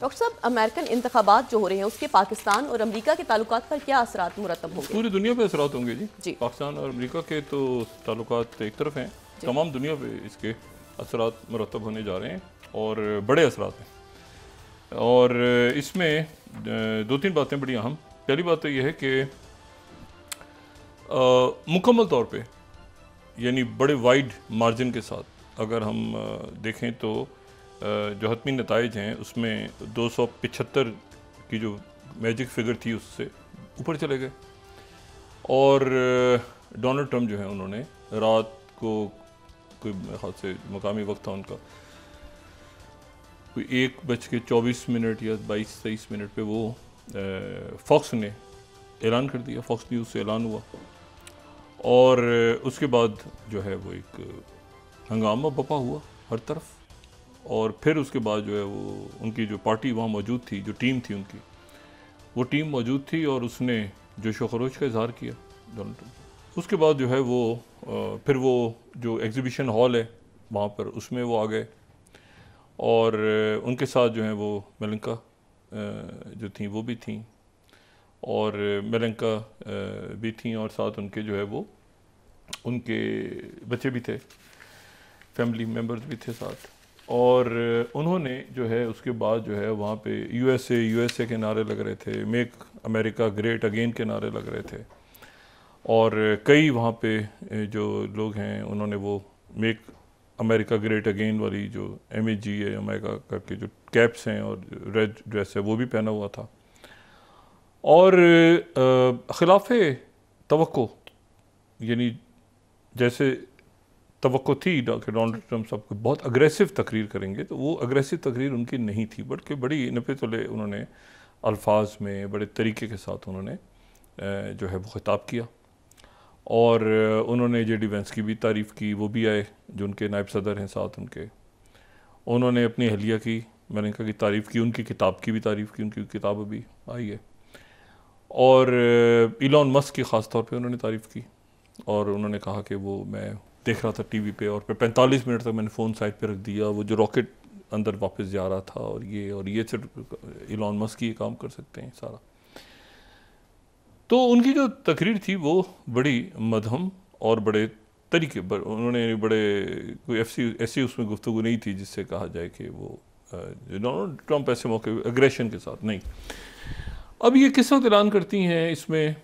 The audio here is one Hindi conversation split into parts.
डॉक्टर साहब, अमेरिकन इंतखाबात जो हो रहे हैं उसके पाकिस्तान और अमेरिका के ताल्लुकात पर क्या असरात मुरतब होंगे? पूरी दुनिया पे असरात होंगे जी। पाकिस्तान और अमेरिका के तो ताल्लुकात एक तरफ हैं, तमाम दुनिया पे इसके असरात मुरतब होने जा रहे हैं और बड़े असरात हैं। और इसमें दो तीन बातें बड़ी अहम। पहली बात तो यह है कि मुकम्मल तौर पे यानी बड़े वाइड मार्जिन के साथ अगर हम देखें तो जो हतमी नताइज हैं उसमें 275 की जो मैजिक फिगर थी उससे ऊपर चले गए। और डोनाल्ड ट्रंप जो है उन्होंने रात को कोई मेरे ख्याल से मकामी वक्त था उनका कोई 1:24 या 22-23 पे वो फॉक्स ने ऐलान कर दिया, फॉक्स न्यूज़ से ऐलान हुआ और उसके बाद जो है वो एक हंगामा बपा हुआ हर तरफ। और फिर उसके बाद जो है वो उनकी जो पार्टी वहाँ मौजूद थी, जो टीम थी उनकी, वो टीम मौजूद थी और उसने जोश व खरोश का इजहार किया डोनाल्ड ट्रंप। उसके बाद जो है वो फिर वो जो एग्जीबिशन हॉल है वहाँ पर उसमें वो आ गए और उनके साथ जो है वो मेलंका जो थी वो भी थी और मेलंका भी थी और साथ उनके जो है वो उनके बच्चे भी थे, फैमिली मेम्बर्स भी थे साथ। और उन्होंने जो है उसके बाद जो है वहाँ पे यूएसए के नारे लग रहे थे, मेक अमेरिका ग्रेट अगेन के नारे लग रहे थे और कई वहाँ पे जो लोग हैं उन्होंने वो मेक अमेरिका ग्रेट अगेन वाली जो MAG है अमेरिका करके जो कैप्स हैं और रेड ड्रेस है वो भी पहना हुआ था। और खिलाफ तवक्को यानी जैसे तवक्को थी कि डोनाल्ड ट्रंप साहब को बहुत अग्रेसिव तकरीर करेंगे, तो वो अग्रेसिव तकरीर उनकी नहीं थी, बल्कि बड़ी नपे तले उन्होंने अल्फाज में बड़े तरीके के साथ उन्होंने जो है वो खिताब किया। और उन्होंने JD वेंस की भी तारीफ़ की, वो भी आए जो उनके नायब सदर हैं साथ उनके। उन्होंने अपनी अहलिया की मेलंका की तारीफ़ की, उनकी किताब की भी तारीफ़ की, उनकी किताब अभी आई है। और इलॉन मस्क की ख़ास तौर पे उन्होंने तारीफ़ की और उन्होंने कहा कि वो मैं देख रहा था टीवी पे और फिर 45 मिनट तक मैंने फ़ोन साइड पे रख दिया, वो जो रॉकेट अंदर वापस जा रहा था और ये सिर्फ इलॉन मस्क ही ये काम कर सकते हैं सारा। तो उनकी जो तकरीर थी वो बड़ी मध्यम और बड़े तरीके उन्होंने बड़े कोई ऐसी उसमें गुफ्तगू नहीं थी जिससे कहा जाए कि वो डोनाल्ड ट्रंप ऐसे मौके एग्रेशन के साथ नहीं। अब ये किस वक्त ऐलान करती हैं इसमें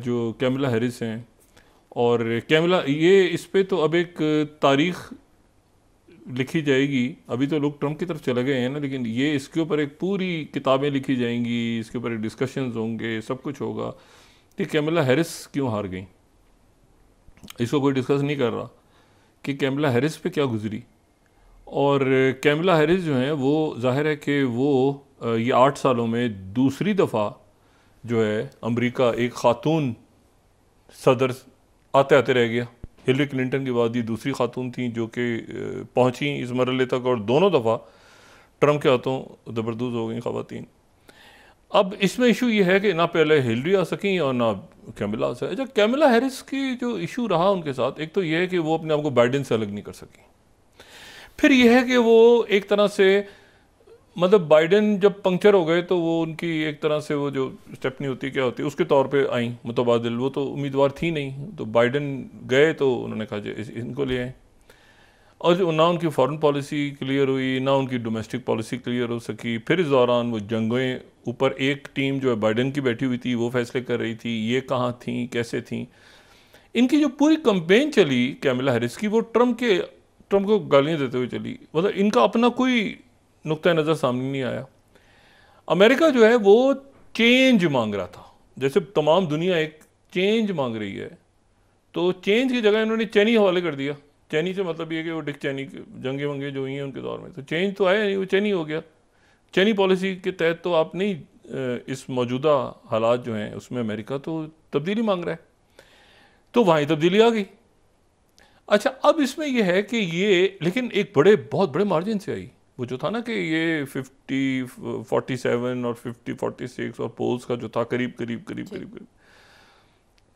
जो कैमला हैरिस हैं और कैमला ये इस पे तो अब एक तारीख़ लिखी जाएगी। अभी तो लोग ट्रंप की तरफ चले गए हैं ना, लेकिन ये इसके ऊपर एक पूरी किताबें लिखी जाएंगी, इसके ऊपर एक डिस्कशंस होंगे, सब कुछ होगा कि कैमला हैरिस क्यों हार गई। इसको कोई डिस्कस नहीं कर रहा कि कैमला हैरिस पे क्या गुजरी। और कैमला हैरिस जो हैं वो जाहिर है कि वो ये 8 सालों में दूसरी दफ़ा जो है अमेरिका एक ख़ातून सदर आते आते रह गया। हिलरी क्लिंटन के बाद ये दूसरी खातून थी जो कि पहुंची इस मरहले तक और दोनों दफ़ा ट्रंप के हाथों ज़बरदस्त हो गई ख़वातीन। अब इसमें इशू ये है कि ना पहले हिलरी आ सकी और ना कैमला आ सकी। अच्छा, कैमला हैरिस की जो इशू रहा उनके साथ, एक तो ये है कि वो अपने आप को बाइडेन से अलग नहीं कर सकी। फिर यह है कि वो एक तरह से मतलब बाइडेन जब पंक्चर हो गए तो वो उनकी एक तरह से वो जो स्टेपनी होती क्या होती उसके तौर पे आई मुतबादिल, वो तो उम्मीदवार थी नहीं। तो बाइडेन गए तो उन्होंने कहा इनको ले आए और जो ना उनकी फॉरेन पॉलिसी क्लियर हुई ना उनकी डोमेस्टिक पॉलिसी क्लियर हो सकी। फिर इस दौरान वो जंगें ऊपर एक टीम जो है बाइडेन की बैठी हुई थी वो फैसले कर रही थी ये कहाँ थी कैसे थी। इनकी जो पूरी कंपेन चली कैमला हैरिस की वो ट्रंप को गालियाँ देते हुए चली, मतलब इनका अपना कोई नुक्ता नज़र सामने नहीं आया। अमेरिका जो है वो चेंज मांग रहा था, जैसे तमाम दुनिया एक चेंज मांग रही है, तो चेंज की जगह इन्होंने चैनी हवाले कर दिया। चैनी से मतलब ये कि वो डिक चैनी जंगे वंगे जो हुई हैं उनके दौर में, तो चेंज तो आया नहीं, वो चैनी हो गया। चैनी पॉलिसी के तहत तो आप नहीं, इस मौजूदा हालात जो हैं उसमें अमेरिका तो तब्दीली मांग रहा है, तो वहाँ ही तब्दीली आ गई। अच्छा, अब इसमें यह है कि ये लेकिन एक बहुत बड़े मार्जिन से आई। वो जो था ना कि ये 50-47 और 50-46 और पोल्स का जो था करीब,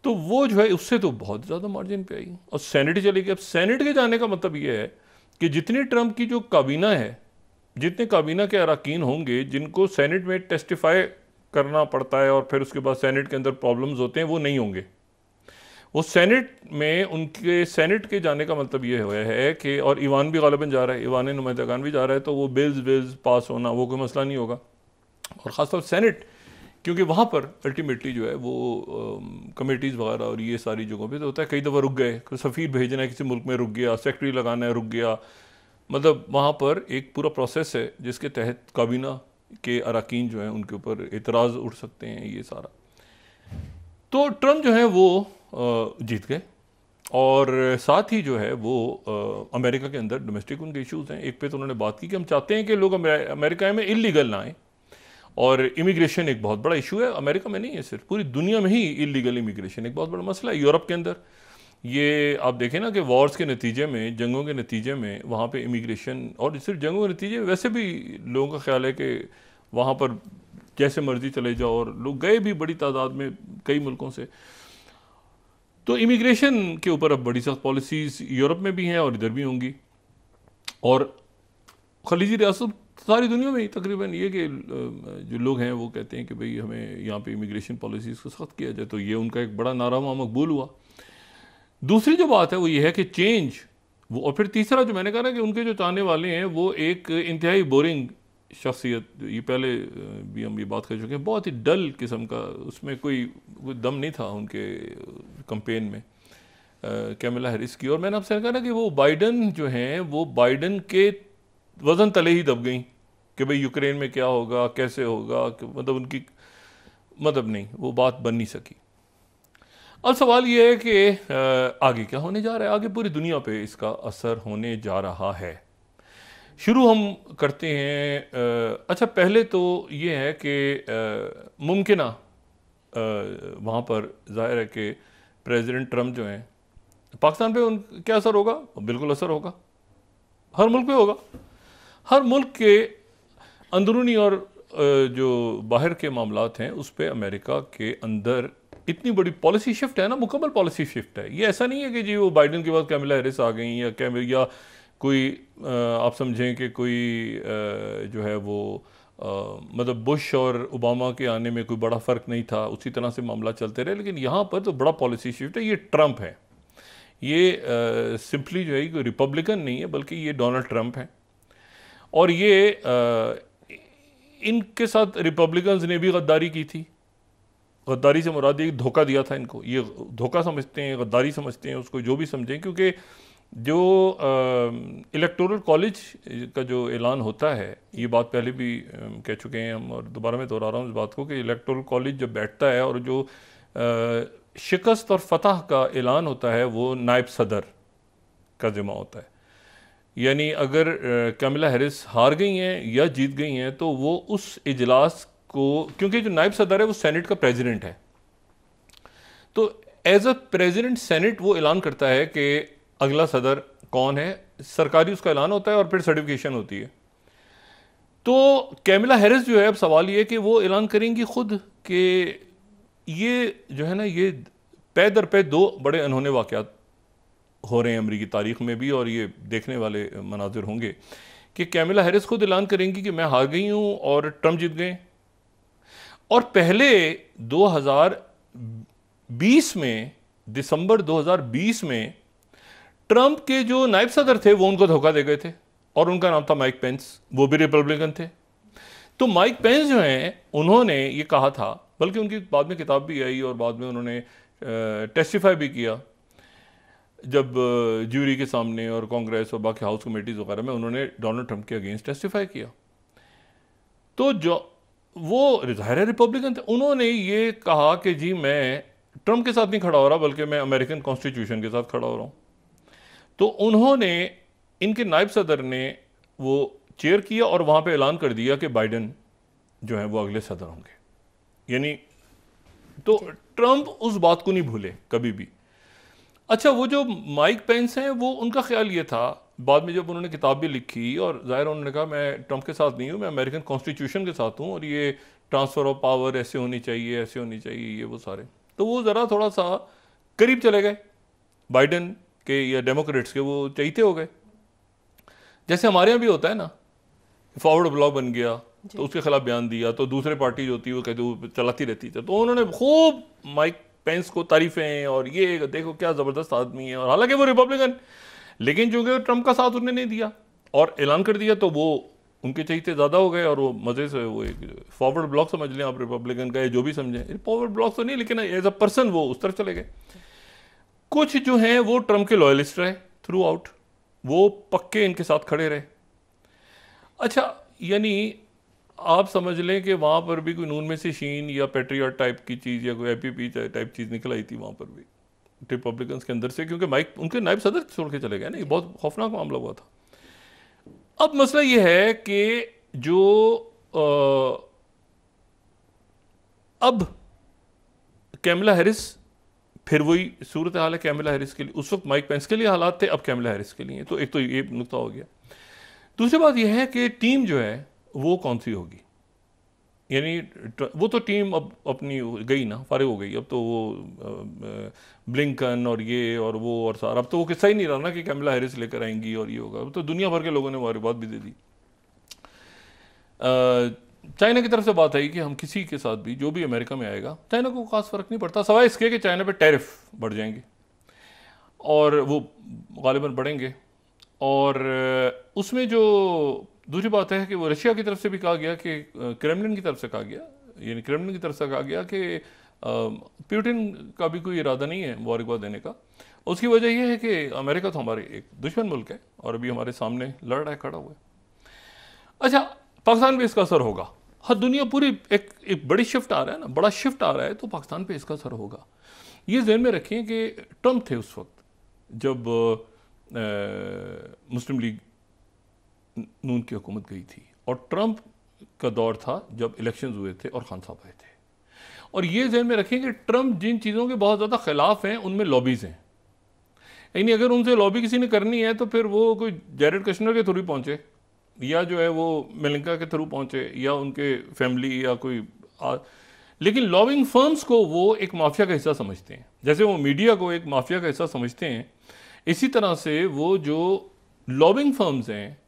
तो वो जो है उससे तो बहुत ज़्यादा मार्जिन पे आई और सेनेट चली गई। अब सेनेट के जाने का मतलब ये है कि जितनी ट्रंप की जो काबीना है जितने काबीना के अरकान होंगे जिनको सेनेट में टेस्टिफाई करना पड़ता है और फिर उसके बाद सेनेट के अंदर प्रॉब्लम्स होते हैं, वो नहीं होंगे। वो सेनेट में उनके सेनेट के जाने का मतलब ये है कि, और ईवान भी गालिबन जा रहा है, ईवान नुमाइंदगान भी जा रहा है, तो वो बिल्स पास होना वो कोई मसला नहीं होगा। और ख़ासतौर सेनेट, क्योंकि वहाँ पर अल्टीमेटली जो है वो कमेटीज़ वगैरह और ये सारी जगहों पे तो होता है, कई दफ़ा रुक गए, कोई सफ़ीर भेजना है किसी मुल्क में रुक गया, सेक्रेटरी लगाना है रुक गया, मतलब वहाँ पर एक पूरा प्रोसेस है जिसके तहत काबीना के अरकान जो हैं उनके ऊपर एतराज़ उठ सकते हैं, ये सारा। तो ट्रम्प जो है वो जीत गए, और साथ ही जो है वो अमेरिका के अंदर डोमेस्टिक उनके इश्यूज़ हैं। एक पे तो उन्होंने बात की कि हम चाहते हैं कि लोग अमेरिका में इलीगल ना आएँ, और इमिग्रेशन एक बहुत बड़ा इशू है, अमेरिका में नहीं है सिर्फ, पूरी दुनिया में ही इलीगल इमिग्रेशन एक बहुत बड़ा मसला है। यूरोप के अंदर ये आप देखें ना कि वॉर्स के नतीजे में, जंगों के नतीजे में वहाँ पे इमिग्रेशन, और सिर्फ जंगों के नतीजे वैसे भी लोगों का ख्याल है कि वहाँ पर जैसे मर्जी चले जाओ, और लोग गए भी बड़ी तादाद में कई मुल्कों से। तो इमिग्रेशन के ऊपर अब बड़ी सख्त पॉलिसीज़ यूरोप में भी हैं और इधर भी होंगी, और खलीजी रियासत सारी दुनिया में ही तकरीबन ये कि जो लोग हैं वो कहते हैं कि भाई हमें यहाँ पे इमिग्रेशन पॉलिसीज़ को सख्त किया जाए, तो ये उनका एक बड़ा नारा वहाँ मकबूल हुआ। दूसरी जो बात है वो ये है कि चेंज वो, और फिर तीसरा जो मैंने कहा ना कि उनके जो चाहने वाले हैं वो एक इंतहाई बोरिंग शख्सियत, ये पहले भी हम ये बात कर चुके हैं, बहुत ही डल किस्म का, उसमें कोई दम नहीं था उनके कैंपेन में कैमला हैरिस की। और मैंने आपसे कहा ना कि वो बाइडन जो हैं वो बाइडन के वज़न तले ही दब गई कि भाई यूक्रेन में क्या होगा, कैसे होगा, मतलब उनकी मतलब नहीं, वो बात बन नहीं सकी। अब सवाल ये है कि आगे क्या होने जा रहा है, आगे पूरी दुनिया पे इसका असर होने जा रहा है। शुरू हम करते हैं, अच्छा पहले तो ये है कि मुमकिन वहाँ पर जाहिर है कि प्रेसिडेंट ट्रम्प जो हैं, पाकिस्तान पे उन क्या असर होगा, बिल्कुल असर होगा, हर मुल्क पे होगा। हर मुल्क के अंदरूनी और जो बाहर के मामलात हैं उस पर अमेरिका के अंदर इतनी बड़ी पॉलिसी शिफ्ट है ना, मुकम्मल पॉलिसी शिफ्ट है। ये ऐसा नहीं है कि जी वो बाइडन के बाद कैमला हैरिस आ गई या कोई आप समझें कि कोई जो है वो मतलब बुश और ओबामा के आने में कोई बड़ा फ़र्क नहीं था, उसी तरह से मामला चलते रहे। लेकिन यहाँ पर तो बड़ा पॉलिसी शिफ्ट है, ये ट्रम्प है, ये सिंपली जो है कोई रिपब्लिकन नहीं है बल्कि ये डोनाल्ड ट्रम्प है। और ये इनके साथ रिपब्लिकन्स ने भी गद्दारी की थी। गद्दारी से मुराद ये धोखा दिया था इनको, ये धोखा समझते हैं, गद्दारी समझते हैं, उसको जो भी समझें, क्योंकि जो इलेक्टोरल कॉलेज का जो ऐलान होता है, ये बात पहले भी कह चुके हैं हम और दोबारा मैं दोहरा रहा हूँ इस बात को कि इलेक्टोरल कॉलेज जब बैठता है और जो शिकस्त और फतह का ऐलान होता है वो नायब सदर का ज़िम्मा होता है। यानी अगर कैमला हैरिस हार गई हैं या जीत गई हैं तो वो उस इजलास को, क्योंकि जो नायब सदर है वो सेनेट का प्रेसिडेंट है, तो एज अ प्रेसिडेंट सेनेट वो ऐलान करता है कि अगला सदर कौन है, सरकारी उसका ऐलान होता है और फिर सर्टिफिकेशन होती है। तो कैमला हैरिस जो है, अब सवाल ये कि वो ऐलान करेंगी खुद कि ये जो है ना, ये पे दर पे दो बड़े अनहोने वाक़यात हो रहे हैं अमरीकी तारीख में भी, और ये देखने वाले मनाजिर होंगे कि कैमला हैरिस खुद ऐलान करेंगी कि मैं हार गई हूँ और ट्रम्प जीत गए। और पहले 2020 में, दिसंबर 2020 में ट्रम्प के जो नायब सदर थे वो उनको धोखा दे गए थे, और उनका नाम था माइक पेंस, वो भी रिपब्लिकन थे। तो माइक पेंस जो हैं उन्होंने ये कहा था, बल्कि उनकी बाद में किताब भी आई और बाद में उन्होंने टेस्टिफाई भी किया जब ज्यूरी के सामने और कांग्रेस और बाकी हाउस कमेटीज़ वगैरह में, उन्होंने डोनाल्ड ट्रम्प के अगेंस्ट टेस्टिफाई किया। तो जो वो ज़ाहिर है रिपब्लिकन थे, उन्होंने ये कहा कि जी मैं ट्रम्प के साथ नहीं खड़ा हो रहा बल्कि मैं अमेरिकन कॉन्स्टिट्यूशन के साथ खड़ा हो रहा हूँ। तो उन्होंने, इनके नायब सदर ने वो चेयर किया और वहाँ पे ऐलान कर दिया कि बाइडन जो है वो अगले सदर होंगे। यानी तो ट्रम्प उस बात को नहीं भूले कभी भी। अच्छा, वो जो माइक पेंस हैं वो, उनका ख्याल ये था, बाद में जब उन्होंने किताब भी लिखी और ज़ाहिर उन्होंने कहा मैं ट्रम्प के साथ नहीं हूँ, मैं अमेरिकन कॉन्स्टिट्यूशन के साथ हूँ और ये ट्रांसफ़र ऑफ पावर ऐसे होनी चाहिए, ऐसे होनी चाहिए, ये वो सारे, तो वो ज़रा थोड़ा सा करीब चले गए बाइडन के या डेमोक्रेट्स के, वो चहीते हो गए। जैसे हमारे यहाँ भी होता है ना फॉरवर्ड ब्लॉक बन गया तो उसके खिलाफ बयान दिया, तो दूसरे पार्टी जो होती वो कहती वो चलाती रहती थी। तो उन्होंने खूब माइक पेंस को तारीफें और ये देखो क्या ज़बरदस्त आदमी है, और हालांकि वो रिपब्लिकन, लेकिन चूंकि ट्रंप का साथ उन्होंने नहीं दिया और ऐलान कर दिया तो वो उनके चहीते ज़्यादा हो गए और वो मज़े से वो एक फॉरवर्ड ब्लॉक समझ लें आप रिपब्लिकन का, जो भी समझें, फॉरवर्ड ब्लॉक तो नहीं लेकिन एज अ पर्सन वो उस तरफ चले गए। कुछ जो हैं वो ट्रंप के लॉयलिस्ट रहे थ्रू आउट, वो पक्के इनके साथ खड़े रहे। अच्छा, यानी आप समझ लें कि वहाँ पर भी कोई नून में से शीन या पेट्रियट टाइप की चीज़ या कोई एपीपी टाइप चीज़ निकल आई थी वहाँ पर भी रिपब्लिकन्स के अंदर से, क्योंकि माइक उनके नायब सदर छोड़ के चले गए ना, ये बहुत खौफनाक मामला हुआ था। अब मसला ये है कि जो अब कैमला हैरिस, फिर वही सूरत हाल है कैमला हैरिस के लिए। उस वक्त माइक पेंस के लिए हालात थे, अब कैमला हैरिस के लिए। तो एक तो ये नुकता हो गया। दूसरी बात यह है कि टीम जो है वो कौन सी होगी, यानी वो तो टीम अब अपनी गई ना, फारिग हो गई। अब तो वो ब्लिंकन और ये और वो और सारा, अब तो वो किस्सा ही नहीं रहा ना कि कैमला हैरिस लेकर आएंगी और ये होगा। अब तो दुनिया भर के लोगों ने मुबारकबाद भी दे दी। चाइना की तरफ से बात आई कि हम किसी के साथ भी, जो भी अमेरिका में आएगा, चाइना को खास फर्क नहीं पड़ता सवाए इसके कि चाइना पे टैरिफ बढ़ जाएंगे और वो गालिबन बढ़ेंगे। और उसमें जो दूसरी बात है कि वो रशिया की तरफ से भी कहा गया कि क्रेमलिन की तरफ से कहा गया, यानी क्रेमलिन की तरफ से कहा गया कि पुतिन का भी कोई इरादा नहीं है मुबारकबाद देने का। उसकी वजह यह है कि अमेरिका तो हमारे एक दुश्मन मुल्क है और अभी हमारे सामने लड़ रहा है, खड़ा हुआ है। अच्छा, पाकिस्तान पे इसका असर होगा। हर दुनिया पूरी एक बड़ी शिफ्ट आ रहा है ना, बड़ा शिफ्ट आ रहा है, तो पाकिस्तान पे इसका असर होगा। ये ज़हन में रखें कि ट्रंप थे उस वक्त जब मुस्लिम लीग नून की हुकूमत गई थी, और ट्रंप का दौर था जब इलेक्शंस हुए थे और खान साहब आए थे। और ये ज़हन में रखें कि ट्रंप जिन चीज़ों के बहुत ज़्यादा खिलाफ हैं उनमें लॉबीज़ हैं, यानी अगर उनसे लॉबी किसी ने करनी है तो फिर वो कोई जैरेड कश्नर के थ्रू ही पहुँचे, या जो है वो मेलिंका के थ्रू पहुँचे, या उनके फैमिली या कोई लेकिन लॉबिंग फर्म्स को वो एक माफिया का हिस्सा समझते हैं। जैसे वो मीडिया को एक माफिया का हिस्सा समझते हैं, इसी तरह से वो जो लॉबिंग फर्म्स हैं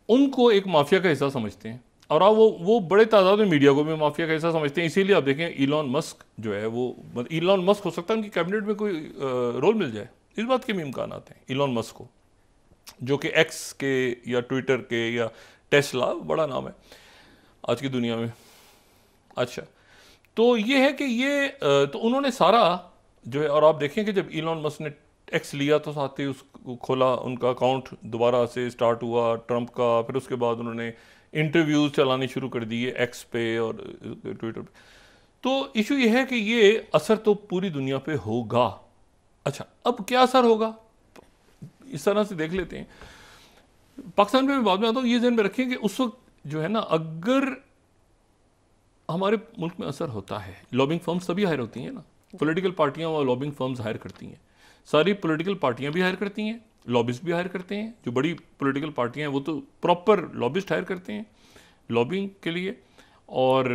उनको एक माफिया का हिस्सा समझते हैं। और अब वो बड़े तादाद में मीडिया को भी माफिया का हिस्सा समझते हैं। इसीलिए आप देखें इलॉन मस्क जो है वो, इलॉन मस्क हो सकता है उनकी कैबिनेट में कोई रोल मिल जाए, इस बात के भी इम्कान आते हैं इलॉन मस्क को, जो कि एक्स के या ट्विटर के या टेस्ला, बड़ा नाम है आज की दुनिया में। अच्छा, तो ये है कि ये तो उन्होंने सारा जो है, और आप देखें कि जब इलॉन मस्क ने एक्स लिया तो साथ ही उसको खोला, उनका अकाउंट दोबारा से स्टार्ट हुआ ट्रंप का, फिर उसके बाद उन्होंने इंटरव्यूज़ चलाने शुरू कर दिए एक्स पे और ट्विटर पे। तो इशू ये है कि ये असर तो पूरी दुनिया पे होगा। अच्छा, अब क्या असर होगा इस तरह से देख लेते हैं। पाकिस्तान में भी बाद में आता हूँ। ये ध्यान में रखें कि उस वक्त जो है ना, अगर हमारे मुल्क में असर होता है, लॉबिंग फर्म्स तभी हायर होती हैं ना, पॉलिटिकल पार्टियां और लॉबिंग फर्म्स हायर करती हैं। सारी पॉलिटिकल पार्टियां भी हायर करती हैं, लॉबिस्ट भी हायर करते हैं। जो बड़ी पॉलिटिकल पार्टियां हैं वो तो प्रॉपर लॉबिस्ट हायर करते हैं लॉबिंग के लिए। और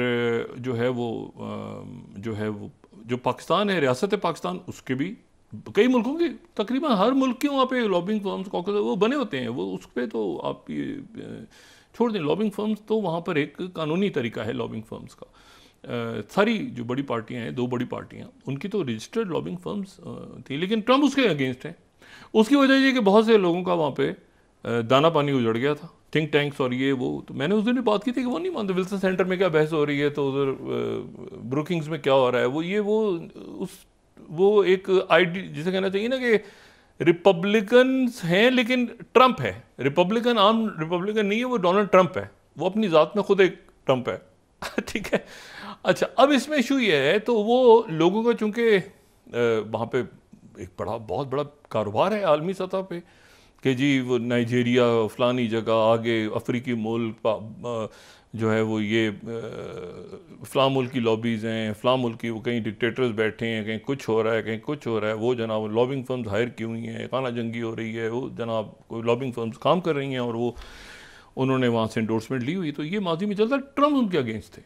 जो है वो जो पाकिस्तान है, रियासत है पाकिस्तान, उसके भी कई मुल्कों के, तकरीबन हर मुल्क के वहाँ पे लॉबिंग फर्म्स कॉकस वो बने होते हैं। वो उस पर तो आप ये छोड़ दें, लॉबिंग फर्म्स तो वहाँ पर एक कानूनी तरीका है लॉबिंग फर्म्स का। सारी जो बड़ी पार्टियां हैं, दो बड़ी पार्टियां, उनकी तो रजिस्टर्ड लॉबिंग फर्म्स थी, लेकिन ट्रंप उसके अगेंस्ट है। उसकी वजह ये कि बहुत से लोगों का वहाँ पे दाना पानी उजड़ गया था, थिंक टैंक्स और ये वो। तो मैंने उस दिन भी बात की थी कि वो नहीं मानते, विल्सन सेंटर में क्या बहस हो रही है, तो उधर ब्रुकिंग्स में क्या हो रहा है, वो एक आईडी जिसे कहना चाहिए ना कि रिपब्लिकन्स हैं लेकिन ट्रंप है। रिपब्लिकन आम रिपब्लिकन नहीं है, वो डोनाल्ड ट्रंप है, वो अपनी ज़ात में खुद एक ट्रंप है। ठीक है। अच्छा, अब इसमें इशू ये है, तो वो लोगों का चूंकि वहाँ पे एक बहुत बड़ा कारोबार है आलमी सतह पे कि जी वो नाइजीरिया, फलानी जगह, आगे अफ्रीकी मुल्क जो है वो ये फ़लाँ मुल्क की लॉबीज़ हैं, फ़लाँ मुल्क की वो कहीं डिक्टेटर्स बैठे हैं, कहीं कुछ हो रहा है, कहीं कुछ हो रहा है। वो जनाब लॉबिंग फर्म्स हायर की हुई हैं, खाना जंगी हो रही है, वो जनाब कोई लॉबिंग फर्म्स काम कर रही हैं और वो उन्होंने वहाँ से इंडोर्समेंट ली हुई। तो ये माजी में चलता, ट्रंप उनके अगेंस्ट थे।